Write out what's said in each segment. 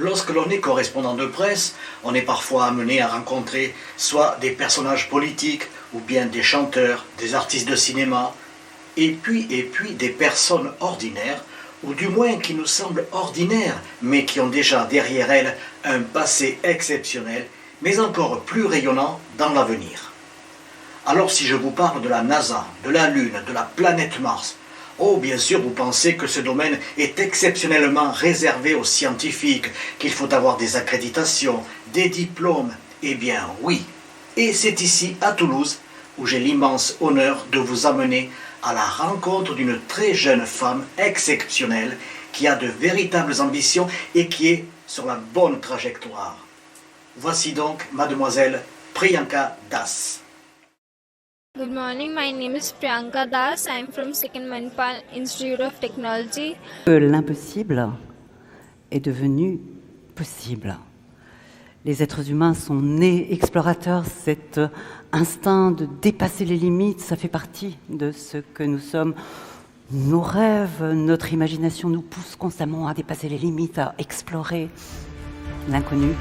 Lorsque l'on est correspondant de presse, on est parfois amené à rencontrer soit des personnages politiques, ou bien des chanteurs, des artistes de cinéma, et puis des personnes ordinaires, ou du moins qui nous semblent ordinaires, mais qui ont déjà derrière elles un passé exceptionnel, mais encore plus rayonnant dans l'avenir. Alors si je vous parle de la NASA, de la Lune, de la planète Mars, oh, bien sûr, vous pensez que ce domaine est exceptionnellement réservé aux scientifiques, qu'il faut avoir des accréditations, des diplômes. Eh bien, oui. Et c'est ici, à Toulouse, où j'ai l'immense honneur de vous amener à la rencontre d'une très jeune femme exceptionnelle qui a de véritables ambitions et qui est sur la bonne trajectoire. Voici donc Mademoiselle Priyanka Das. Good morning, my name is Priyanka Das. I am from Second Manipal Institute of Technology. L'impossible est devenu possible. Les êtres humains sont nés explorateurs, cet instinct de dépasser les limites, ça fait partie de ce que nous sommes. Nos rêves, notre imagination nous pousse constamment à dépasser les limites, à explorer l'inconnu.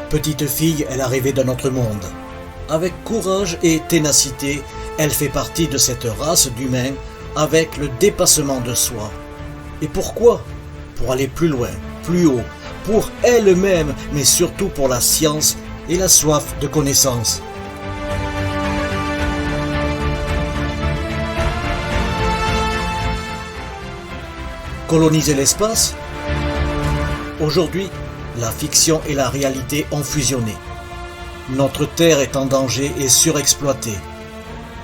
Petite fille, elle a rêvé d'un autre monde. Avec courage et ténacité, elle fait partie de cette race d'humains avec le dépassement de soi. Et pourquoi ? Pour aller plus loin, plus haut, pour elle-même, mais surtout pour la science et la soif de connaissance. Coloniser l'espace ? Aujourd'hui, la fiction et la réalité ont fusionné. Notre Terre est en danger et surexploitée.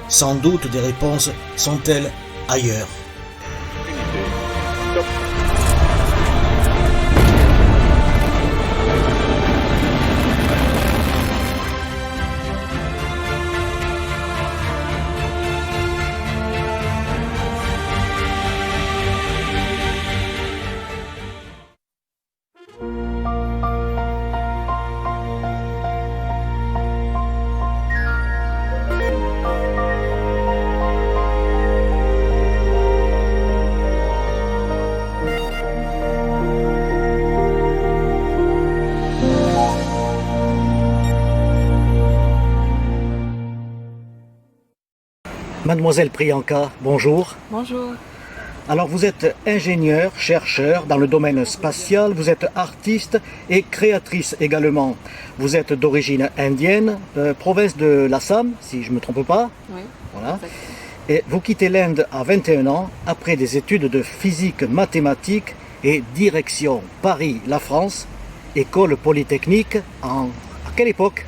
Sans doute des réponses sont-elles ailleurs. Mademoiselle Priyanka, bonjour. Bonjour. Alors vous êtes ingénieure, chercheur dans le domaine spatial, vous êtes artiste et créatrice également. Vous êtes d'origine indienne, province de l'Assam, si je ne me trompe pas. Oui. Voilà. Et vous quittez l'Inde à 21 ans après des études de physique mathématiques et direction Paris, la France, école polytechnique à quelle époque ?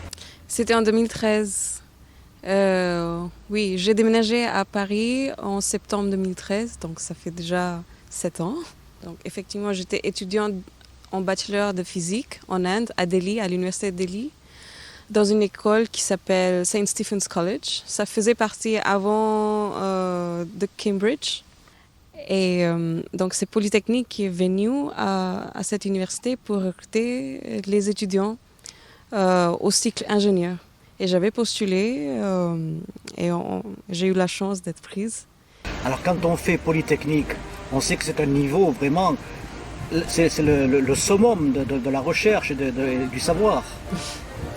C'était en 2013. Oui, j'ai déménagé à Paris en septembre 2013, donc ça fait déjà 7 ans. Donc effectivement, j'étais étudiante en bachelor de physique en Inde, à Delhi, à l'université de Delhi, dans une école qui s'appelle St. Stephen's College. Ça faisait partie avant de Cambridge. Et donc c'est Polytechnique qui est venu à cette université pour recruter les étudiants au cycle ingénieur. Et j'avais postulé et j'ai eu la chance d'être prise. Alors quand on fait Polytechnique, on sait que c'est un niveau vraiment, c'est le summum de la recherche et du savoir,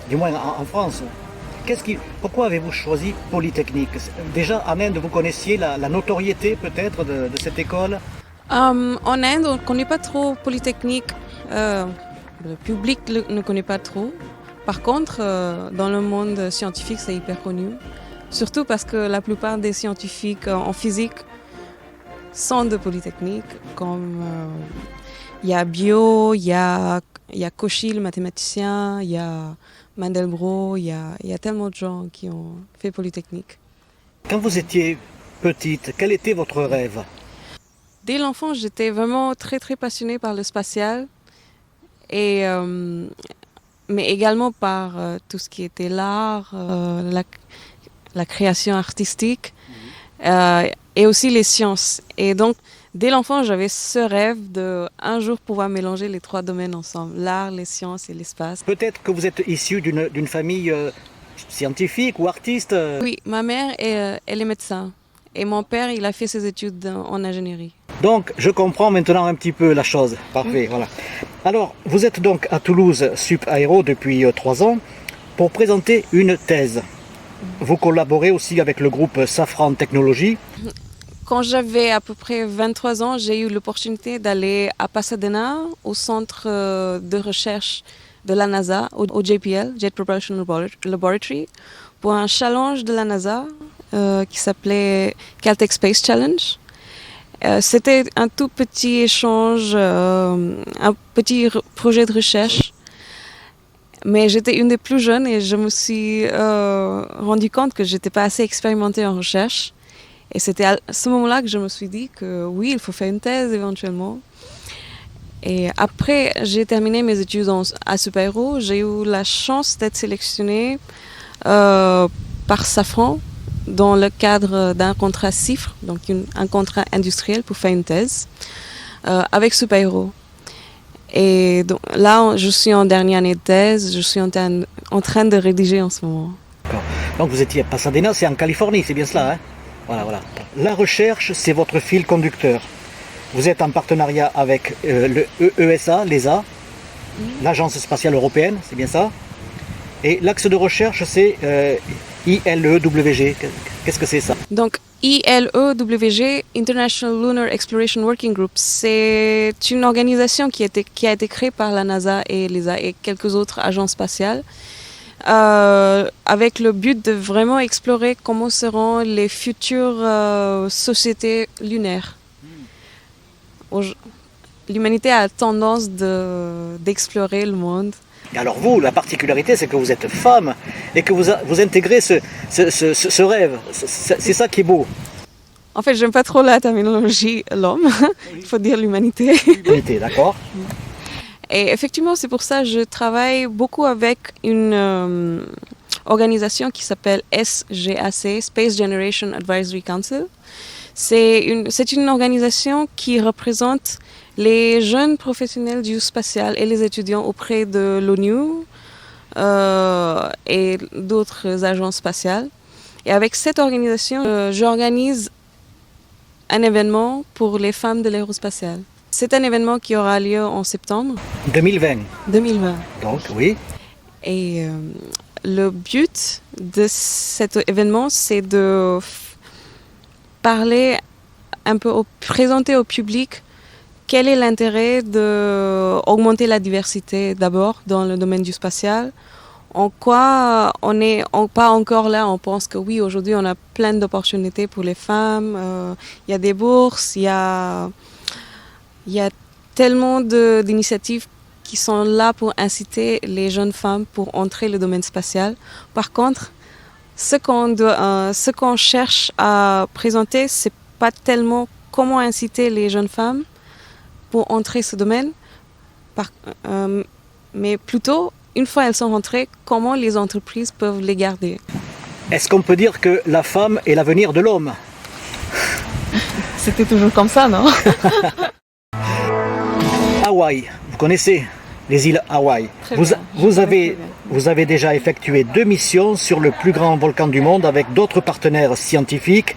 du moins en France. Pourquoi avez-vous choisi Polytechnique ? Déjà en Inde, vous connaissiez la notoriété peut-être de cette école ? En Inde, on ne connaît pas trop Polytechnique. Le public ne connaît pas trop. Par contre, dans le monde scientifique, c'est hyper connu. Surtout parce que la plupart des scientifiques en physique sont de Polytechnique. Comme il y a Biot, il y a Cauchy, le mathématicien, il y a Mandelbrot, il y a tellement de gens qui ont fait Polytechnique. Quand vous étiez petite, quel était votre rêve ? Dès l'enfance, j'étais vraiment très très passionnée par le spatial. Mais également par tout ce qui était l'art, la création artistique et aussi les sciences. Et donc, dès l'enfance, j'avais ce rêve de un jour pouvoir mélanger les trois domaines ensemble, l'art, les sciences et l'espace. Peut-être que vous êtes issu d'une famille scientifique ou artiste. Oui, ma mère, elle est médecin et mon père, il a fait ses études en ingénierie. Donc, je comprends maintenant un petit peu la chose. Parfait, voilà. Alors, vous êtes donc à Toulouse Sup Aéro depuis 3 ans pour présenter une thèse. Vous collaborez aussi avec le groupe Safran Technologies. Quand j'avais à peu près 23 ans, j'ai eu l'opportunité d'aller à Pasadena, au centre de recherche de la NASA, au JPL, Jet Propulsion Laboratory, pour un challenge de la NASA qui s'appelait Caltech Space Challenge. C'était un tout petit échange, un petit projet de recherche. Mais j'étais une des plus jeunes et je me suis rendu compte que j'étais pas assez expérimentée en recherche. Et c'était à ce moment-là que je me suis dit que oui, il faut faire une thèse éventuellement. Et après, j'ai terminé mes études à Sup Aéro. J'ai eu la chance d'être sélectionnée par Safran dans le cadre d'un contrat CIFRE, donc un contrat industriel pour faire une thèse avec Sup Aéro. Et donc, là, je suis en dernière année de thèse, je suis en train de rédiger en ce moment. D'accord. Donc vous étiez à Pasadena, c'est en Californie, c'est bien cela, hein? Voilà. La recherche, c'est votre fil conducteur. Vous êtes en partenariat avec le ESA, l'ESA, l'Agence spatiale européenne, c'est bien ça? Et l'axe de recherche, c'est ILEWG. Qu'est-ce que c'est ça? Donc, ILEWG, International Lunar Exploration Working Group, c'est une organisation qui a été créée par la NASA et l'ESA et quelques autres agences spatiales avec le but de vraiment explorer comment seront les futures sociétés lunaires. L'humanité a tendance d'explorer le monde. Alors vous, la particularité, c'est que vous êtes femme et que vous intégrez ce rêve. C'est ça qui est beau. En fait, j'aime pas trop la terminologie l'homme. Il faut dire l'humanité. L'humanité, d'accord. Et effectivement, c'est pour ça que je travaille beaucoup avec une organisation qui s'appelle SGAC, Space Generation Advisory Council. C'est une organisation qui représente les jeunes professionnels du spatial et les étudiants auprès de l'ONU et d'autres agences spatiales. Et avec cette organisation, j'organise un événement pour les femmes de l'aérospatiale. C'est un événement qui aura lieu en septembre 2020. 2020. Donc, oui. Et le but de cet événement, c'est de parler un peu, présenter au public quel est l'intérêt d'augmenter la diversité d'abord dans le domaine du spatial. En quoi on n'est pas encore là, on pense que oui, aujourd'hui on a plein d'opportunités pour les femmes, il y a des bourses, il y a tellement d'initiatives qui sont là pour inciter les jeunes femmes pour entrer le domaine spatial. Par contre, ce qu'on cherche à présenter, c'est pas tellement comment inciter les jeunes femmes pour entrer ce domaine, mais plutôt, une fois elles sont rentrées, comment les entreprises peuvent les garder. Est-ce qu'on peut dire que la femme est l'avenir de l'homme? C'était toujours comme ça, non? Hawaï, vous connaissez les îles Hawaï. Vous avez déjà effectué 2 missions sur le plus grand volcan du monde avec d'autres partenaires scientifiques,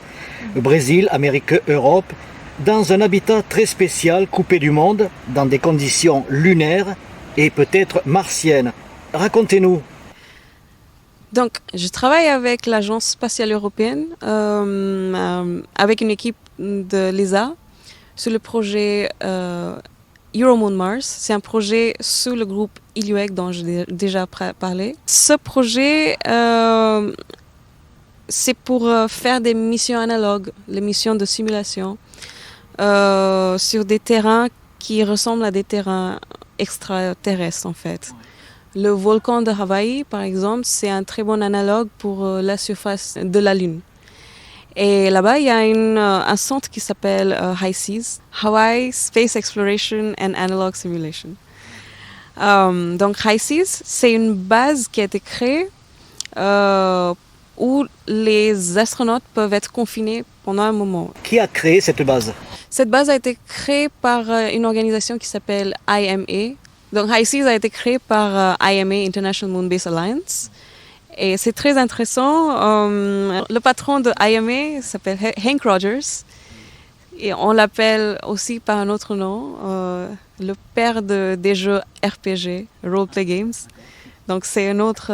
Brésil, Amérique, Europe, dans un habitat très spécial, coupé du monde, dans des conditions lunaires et peut-être martiennes. Racontez-nous. Donc, je travaille avec l'Agence spatiale européenne, avec une équipe de l'ESA, sur le projet EuroMoon Mars. C'est un projet sous le groupe ILUEC dont j'ai déjà parlé. Ce projet, c'est pour faire des missions analogues, les missions de simulation, sur des terrains qui ressemblent à des terrains extraterrestres en fait. Le volcan de Hawaï, par exemple, c'est un très bon analogue pour la surface de la Lune. Et là-bas, il y a un centre qui s'appelle HI-SEAS, Hawaii Space Exploration and Analog Simulation. Donc HI-SEAS, c'est une base qui a été créée où les astronautes peuvent être confinés pendant un moment. Qui a créé cette base? Cette base a été créée par une organisation qui s'appelle IMA. Donc HI-SEAS a été créée par IMA, International Moon Base Alliance. Et c'est très intéressant. Le patron de IMA s'appelle Hank Rogers. Et on l'appelle aussi par un autre nom, le père des jeux RPG, Role Play Games. Donc c'est un autre,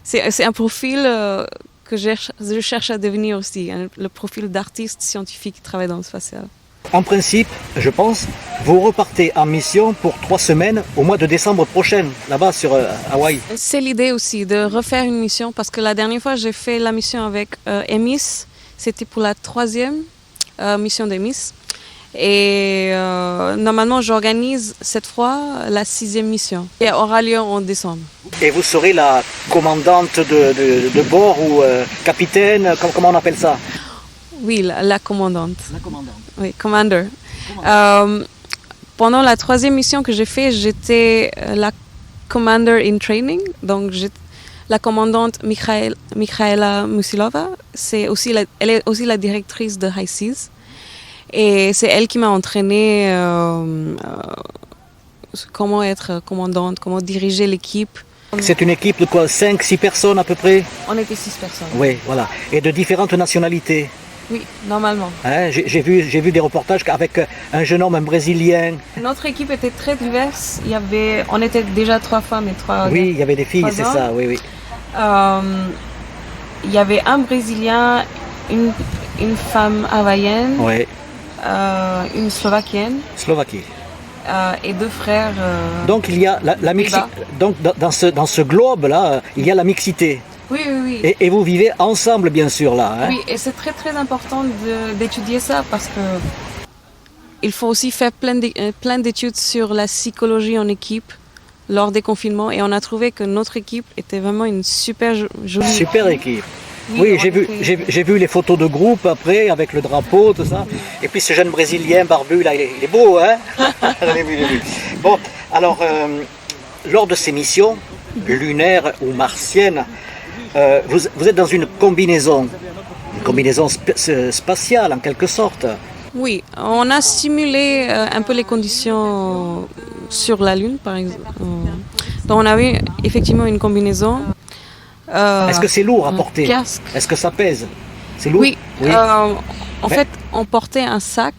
c'est un profil que je cherche à devenir aussi, le profil d'artiste scientifique qui travaille dans le spatial. En principe, je pense, vous repartez en mission pour 3 semaines au mois de décembre prochain, là-bas sur Hawaï. C'est l'idée aussi de refaire une mission parce que la dernière fois j'ai fait la mission avec EMIS, c'était pour la 3e mission d'EMIS. Et normalement j'organise cette fois la 6e mission qui aura lieu en décembre. Et vous serez la commandante de bord ou capitaine, comment on appelle ça? Oui, la commandante. La commandante. Oui, commander. Pendant la 3e mission que j'ai fait, j'étais la commander in training. Donc, la commandante Mikhaila Musilova, elle est aussi la directrice de High Seas. Et c'est elle qui m'a entraînée comment être commandante, comment diriger l'équipe. C'est une équipe de quoi, 5-6 personnes à peu près? On était 6 personnes. Oui, voilà. Et de différentes nationalités. Oui, normalement. Hein, j'ai vu des reportages avec un jeune homme, un Brésilien. Notre équipe était très diverse. On était déjà 3 femmes et 3 Oui, il y avait des filles, c'est ça, oui, oui. Il y avait un Brésilien, une femme hawaïenne, Oui. une Slovaquienne Slovaquie. et 2 frères. Donc il y a la mixité. Donc dans ce globe-là, il y a la mixité. Oui, oui, oui. Et vous vivez ensemble, bien sûr, là. Hein? Oui, et c'est très très important d'étudier ça parce que il faut aussi faire plein d'études sur la psychologie en équipe lors des confinements. Et on a trouvé que notre équipe était vraiment une super jolie Super équipe. Oui, j'ai vu les photos de groupe après, avec le drapeau, tout ça. Et puis ce jeune Brésilien barbu, là, il est beau, hein? Je l'ai vu. Bon, alors, lors de ces missions, lunaires ou martiennes, vous êtes dans une combinaison spatiale en quelque sorte. Oui, on a simulé un peu les conditions sur la Lune, par exemple. Donc on avait effectivement une combinaison. Est-ce que c'est lourd à porter? Casque. Est-ce que ça pèse? C'est lourd? Oui. En fait, on portait un sac.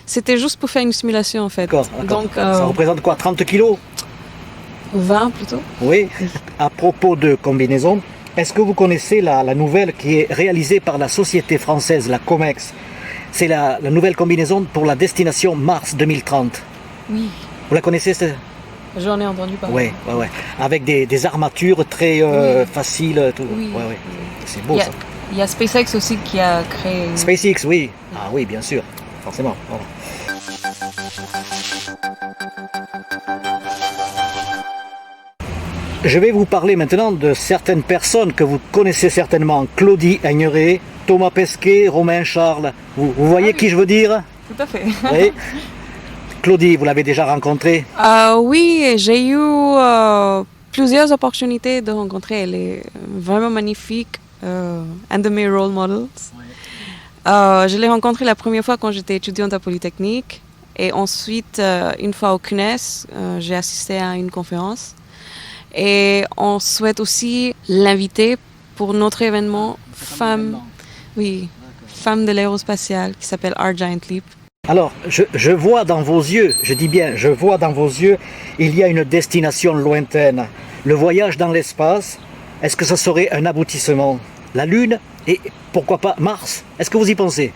C'était juste pour faire une simulation en fait. D'accord. Donc, ça représente quoi? 30 kilos? 20 plutôt. Oui. À propos de combinaison, est-ce que vous connaissez la nouvelle qui est réalisée par la société française, la COMEX? C'est la nouvelle combinaison pour la destination Mars 2030. Oui. Vous la connaissez? J'en ai entendu parler. Oui. Avec des armatures très faciles. Tout. Oui. Ouais. C'est beau ça. Il y a SpaceX aussi qui a créé... SpaceX, oui. Ah oui, bien sûr. Forcément. Voilà. Je vais vous parler maintenant de certaines personnes que vous connaissez certainement. Claudie Aigneret, Thomas Pesquet, Romain Charles. Vous voyez qui je veux dire? Tout à fait. Oui. Claudie, vous l'avez déjà rencontrée? Oui, j'ai eu plusieurs opportunités de rencontrer. Elle est vraiment magnifique. Un de mes role models. Je l'ai rencontrée la première fois quand j'étais étudiante à Polytechnique. Et ensuite, une fois au CNES, j'ai assisté à une conférence. Et on souhaite aussi l'inviter pour notre événement Femmes de l'aérospatiale qui s'appelle Our Giant Leap. Alors, je vois dans vos yeux, je dis bien, je vois dans vos yeux, il y a une destination lointaine. Le voyage dans l'espace, est-ce que ça serait un aboutissement? La Lune et pourquoi pas Mars? Est-ce que vous y pensez?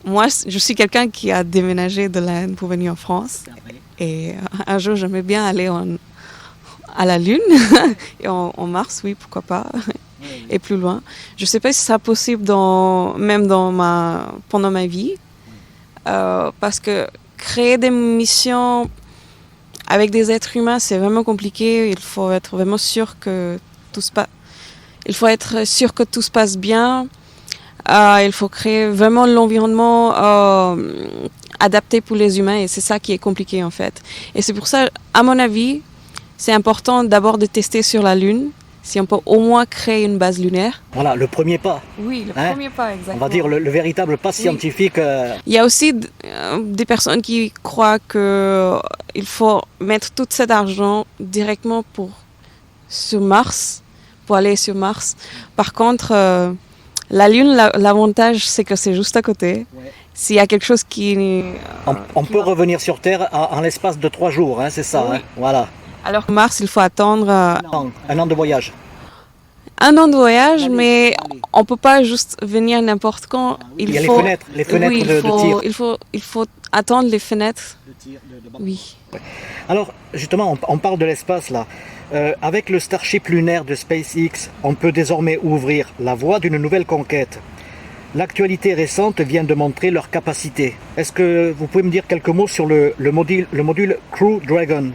Moi, je suis quelqu'un qui a déménagé de l'Inde pour venir en France. Et un jour, j'aimerais bien aller à la Lune et en Mars, oui, pourquoi pas. Et plus loin. Je ne sais pas si ce sera possible pendant ma vie. Parce que créer des missions avec des êtres humains, c'est vraiment compliqué. Il faut être vraiment sûr que tout se passe bien. Il faut créer vraiment l'environnement adapté pour les humains et c'est ça qui est compliqué en fait. Et c'est pour ça, à mon avis, c'est important d'abord de tester sur la Lune, si on peut au moins créer une base lunaire. Voilà, le premier pas. Oui, le premier pas, exactement. On va dire le véritable pas scientifique. Il y a aussi des personnes qui croient qu'il faut mettre tout cet argent directement pour aller sur Mars. Par contre, La Lune, l'avantage, c'est que c'est juste à côté. Ouais. S'il y a quelque chose qui... On peut revenir sur Terre en l'espace de 3 jours, hein, c'est ça. Oui. Hein, voilà. Alors que Mars, il faut attendre Un an de voyage. 1 an de voyage, mais on ne peut pas juste venir n'importe quand. Il y a les fenêtres oui, de tir. Il faut attendre les fenêtres. Oui. Alors, justement, on parle de l'espace là. Avec le Starship lunaire de SpaceX, on peut désormais ouvrir la voie d'une nouvelle conquête. L'actualité récente vient de montrer leur capacité. Est-ce que vous pouvez me dire quelques mots sur le module Crew Dragon?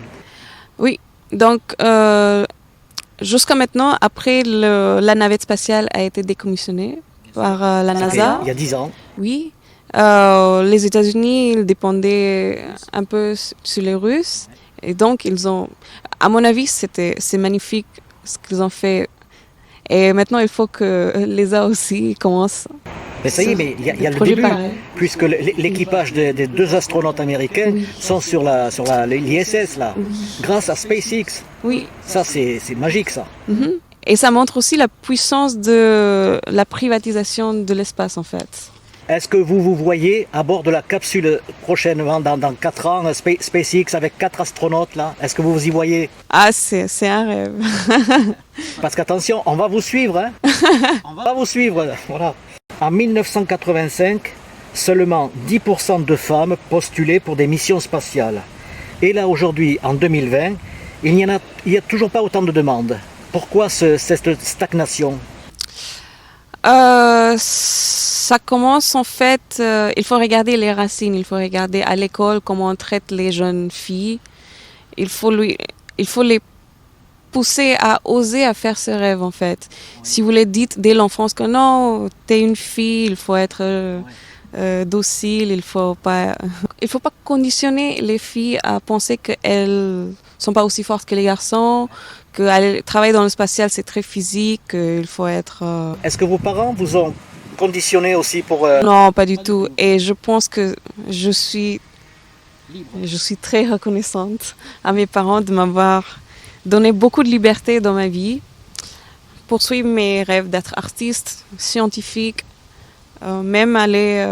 Oui, donc jusqu'à maintenant, après la navette spatiale a été décommissionnée par la NASA. Il y a 10 ans. Oui. Les États-Unis, ils dépendaient un peu sur les Russes. Et donc, ils ont... À mon avis, c'est magnifique ce qu'ils ont fait. Et maintenant, il faut que l'ESA aussi commence. Mais ça y est, mais il y a le début, puisque l'équipage des 2 astronautes américains sont sur l'ISS, là, grâce à SpaceX. Oui. Ça, c'est magique, ça. Mm-hmm. Et ça montre aussi la puissance de la privatisation de l'espace, en fait. Est-ce que vous vous voyez à bord de la capsule prochainement, dans 4 ans, SpaceX avec 4 astronautes, là? Est-ce que vous vous y voyez? Ah, c'est un rêve. Parce qu'attention, on va vous suivre, hein. On va vous suivre, voilà. En 1985, seulement 10% de femmes postulaient pour des missions spatiales. Et là, aujourd'hui, en 2020, il n'y a toujours pas autant de demandes. Pourquoi cette stagnation? Ça commence en fait, il faut regarder les racines, il faut regarder à l'école comment on traite les jeunes filles. Il faut les pousser à oser à faire ce rêve en fait. Si vous les dites dès l'enfance que non, t'es une fille, il faut être docile, il faut pas conditionner les filles à penser qu'elles sont pas aussi fortes que les garçons, que travailler dans le spatial c'est très physique, il faut être... Est-ce que vos parents vous ont conditionné aussi pour... Non, pas du tout. Et je pense que je suis très reconnaissante à mes parents de m'avoir donné beaucoup de liberté dans ma vie, poursuivre mes rêves d'être artiste, scientifique, même aller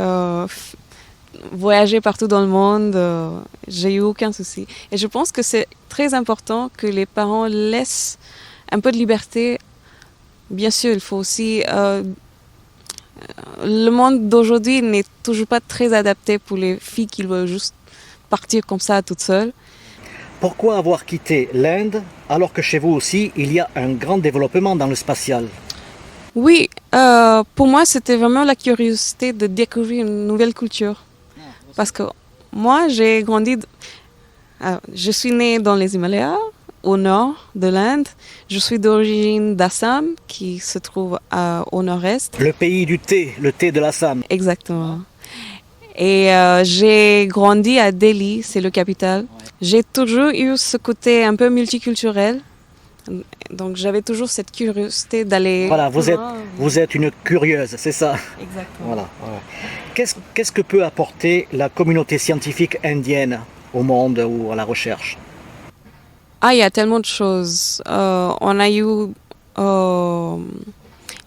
voyager partout dans le monde, j'ai eu aucun souci. Et je pense que c'est très important que les parents laissent un peu de liberté. Bien sûr, il faut aussi... le monde d'aujourd'hui n'est toujours pas très adapté pour les filles qui veulent juste partir comme ça toutes seules. Pourquoi avoir quitté l'Inde alors que chez vous aussi il y a un grand développement dans le spatial? Oui, pour moi c'était vraiment la curiosité de découvrir une nouvelle culture. Parce que moi j'ai grandi, je suis née dans les Himalayas, au nord de l'Inde. Je suis d'origine d'Assam, qui se trouve au nord-est. Le pays du thé, le thé de l'Assam. Exactement. Et j'ai grandi à Delhi, c'est le capitale. J'ai toujours eu ce côté un peu multiculturel. Donc j'avais toujours cette curiosité d'aller... Voilà, vous êtes une curieuse, c'est ça? Exactement. Voilà. Qu'est-ce que peut apporter la communauté scientifique indienne au monde ou à la recherche? Ah, il y a tellement de choses. On a eu...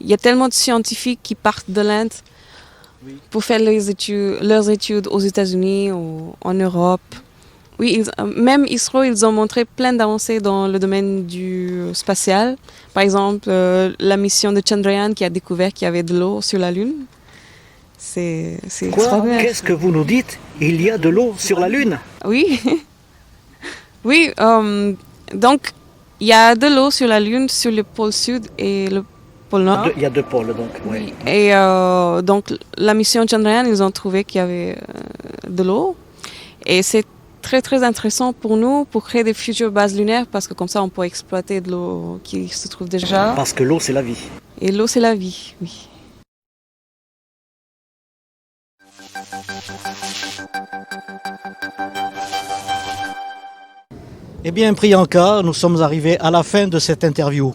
il y a tellement de scientifiques qui partent de l'Inde pour faire leurs études aux États-Unis ou en Europe. Oui, même ISRO, ils ont montré plein d'avancées dans le domaine du spatial. Par exemple, la mission de Chandrayaan qui a découvert qu'il y avait de l'eau sur la Lune. C'est extraordinaire. Qu'est-ce que vous nous dites? Il y a de l'eau sur la Lune? Oui. Oui, donc il y a de l'eau sur la Lune, sur le pôle sud et le pôle nord. Il y a 2 pôles, donc. Oui. Et donc la mission Chandrayaan, ils ont trouvé qu'il y avait de l'eau. Et c'est très très intéressant pour nous, pour créer des futures bases lunaires, parce que comme ça on peut exploiter de l'eau qui se trouve déjà. Parce que l'eau c'est la vie. Et l'eau c'est la vie, oui. Eh bien Priyanka, nous sommes arrivés à la fin de cette interview.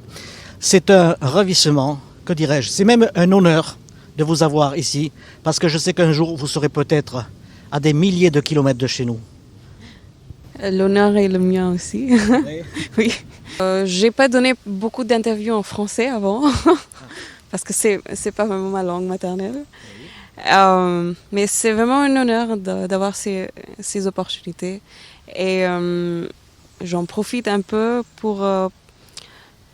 C'est un ravissement, que dirais-je, c'est même un honneur de vous avoir ici, parce que je sais qu'un jour vous serez peut-être à des milliers de kilomètres de chez nous. L'honneur est le mien aussi. Oui. J'ai pas donné beaucoup d'interviews en français avant, parce que c'est pas vraiment ma langue maternelle. Mais c'est vraiment un honneur d'avoir ces opportunités. Et j'en profite un peu pour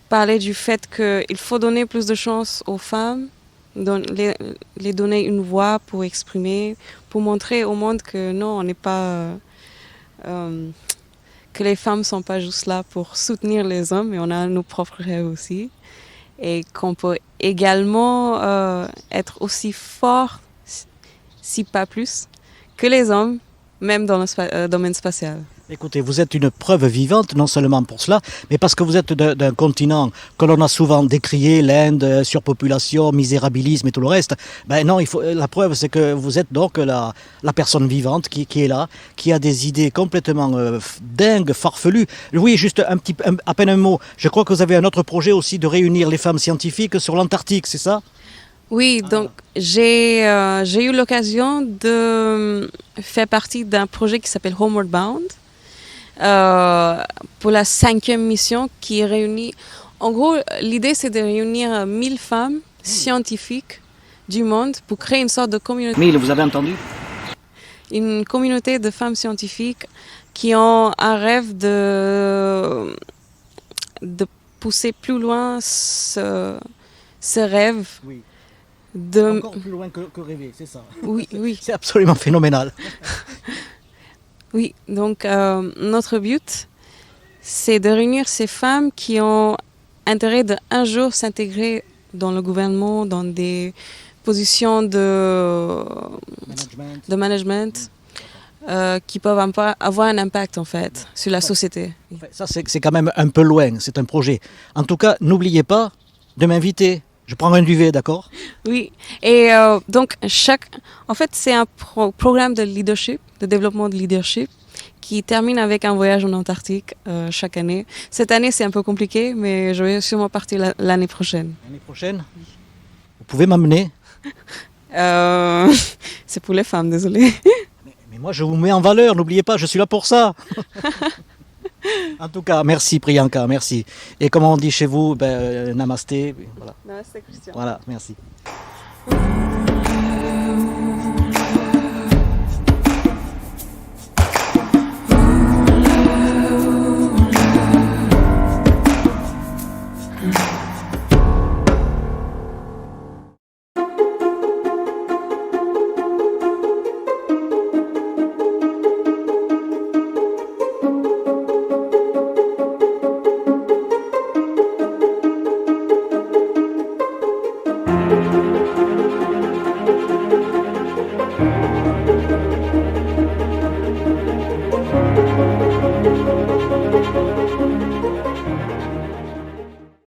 parler du fait qu'il faut donner plus de chance aux femmes, les donner une voix pour exprimer, pour montrer au monde que non, on n'est pas... que les femmes ne sont pas juste là pour soutenir les hommes, mais on a nos propres rêves aussi. Et qu'on peut également être aussi fort, si pas plus, que les hommes, même dans le domaine spatial. Écoutez, vous êtes une preuve vivante, non seulement pour cela, mais parce que vous êtes d'un continent que l'on a souvent décrié, l'Inde, surpopulation, misérabilisme et tout le reste. Ben non, la preuve, c'est que vous êtes donc la personne vivante qui est là, qui a des idées complètement dingues, farfelues. Oui, juste à peine un mot. Je crois que vous avez un autre projet aussi de réunir les femmes scientifiques sur l'Antarctique, c'est ça ? Oui, donc j'ai eu l'occasion de faire partie d'un projet qui s'appelle Homeward Bound. Pour la 5e mission qui réunit... En gros, l'idée, c'est de réunir 1000 femmes scientifiques du monde pour créer une sorte de communauté. 1000, vous avez entendu ? Une communauté de femmes scientifiques qui ont un rêve de pousser plus loin ce rêve. Oui. De... Encore plus loin que rêver, c'est ça. Oui, oui. C'est absolument phénoménal. Oui, donc notre but, c'est de réunir ces femmes qui ont intérêt d'un jour s'intégrer dans le gouvernement, dans des positions de management qui peuvent avoir un impact en fait sur la société. Ça, c'est quand même un peu loin, c'est un projet. En tout cas, n'oubliez pas de m'inviter. Je prends un duvet, d'accord ? Oui, et donc en fait, c'est un programme de leadership, de développement de leadership, qui termine avec un voyage en Antarctique chaque année. Cette année, c'est un peu compliqué, mais je vais sûrement partir l'année prochaine. L'année prochaine ? Vous pouvez m'amener ? C'est pour les femmes, désolé. Mais moi, je vous mets en valeur, n'oubliez pas, je suis là pour ça. En tout cas, merci Priyanka, merci. Et comme on dit chez vous, namasté. Voilà. Namasté, Christian. Voilà, merci.